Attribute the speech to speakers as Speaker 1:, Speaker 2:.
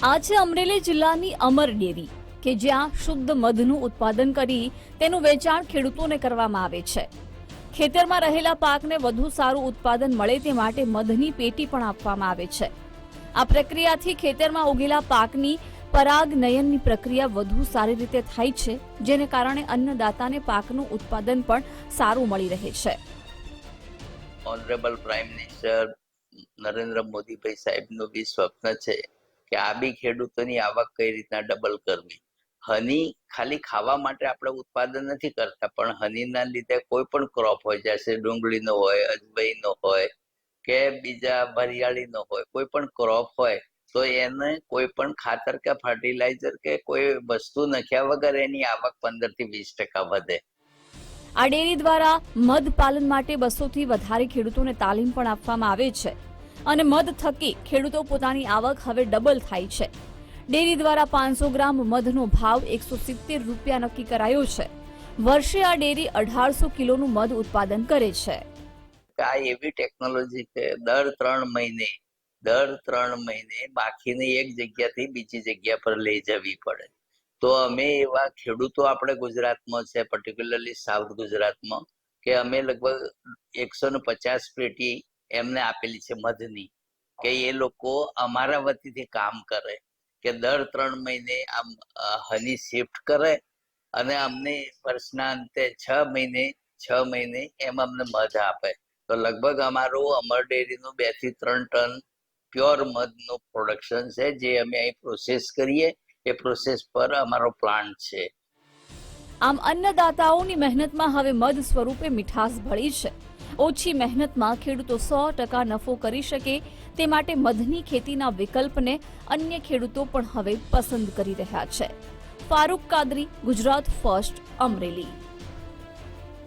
Speaker 1: આ છે અમરેલી જિલ્લાની અમર ડેરી કે જ્યાં શુદ્ધ મધનું ઉત્પાદન કરી તેનું વેચાણ ખેડૂતોને કરવામાં આવે છે। ખેતરમાં રહેલા પાકને વધુ સારું ઉત્પાદન મળે તે માટે મધની પેટી પણ આપવામાં આવે છે। આ પ્રક્રિયાથી ખેતરમાં ઉગેલા પાકની પરાગનયનની પ્રક્રિયા વધુ સારી રીતે થાય છે, જેને કારણે અન્નદાતાને પાકનું ઉત્પાદન પણ સારું મળી રહે છે।
Speaker 2: Honourable prime minister Narendra Modibhai સાહેબનું બી સ્વપ્ન છે કે આ બી ખેડૂતોની આવક કઈ રીતના ડબલ કરવી। હની ખાલી ખાવા માટે આપણે ઉત્પાદન નથી કરતા, પણ હનીના લીધે કોઈ પણ ક્રોપ હોય, જैसे ડુંગળીનો હોય, અજવાઈનો હોય કે બીજા વરિયાળીનો હોય, કોઈ પણ ક્રોપ હોય તો એને કોઈ પણ ખાતર કે ફર્ટિલાઇઝર કે કોઈ વસ્તુ નાખ્યા વગર એની આવક 15 થી 20% વધે।
Speaker 1: આ ડેરી દ્વારા મધ પાલન માટે 200 થી વધારે ખેડૂતોને તાલીમ પણ આપવામાં આવે છે અને મધ થકી ખેડૂતો પોતાની આવક હવે ડબલ થાય છે। ડેરી દ્વારા 500 ગ્રામ મધનો ભાવ 170 રૂપિયા નક્કી કરાયો છે। વર્ષે આ ડેરી 1800 કિલોનું મધ ઉત્પાદન કરે છે।
Speaker 2: આ એવી ટેકનોલોજી છે દર 3 મહિને માખીને એક જગ્યાથી બીજી જગ્યા પર લઈ જવી પડે। તો અમે એવા ખેડૂતો આપણે ગુજરાતમાં છે, પર્ટિક્યુલરલી સાઉથ ગુજરાતમાં, કે અમે લગભગ 150 પેટી એમને આપેલી છે મધની, કે એ લોકો અમારા વતીથી કામ કરે, કે દર 3 મહિને આમ હની શિફ્ટ કરે અને અમને વર્ષના અંતે 6 મહિને એમ અમને મધ આપે। તો લગભગ અમારું અમર ડેરીનું 2 થી 3 ટન પ્યોર મધનું પ્રોડક્શન છે, જે અમે અહીં પ્રોસેસ કરીએ। એ પ્રોસેસ પર અમારો પ્લાન્ટ છે।
Speaker 1: આમ અન્નદાતાઓની મહેનતમાં હવે મધ સ્વરૂપે મીઠાશ ભળી છે। ઓછી મહેનતમાં ખેડૂતો 100% નફો કરી શકે તે માટે મધની ખેતીના વિકલ્પને અન્ય ખેડૂતો પણ હવે પસંદ કરી રહ્યા છે। ફારૂક કાદરી, ગુજરાત ફર્સ્ટ, અમરેલી।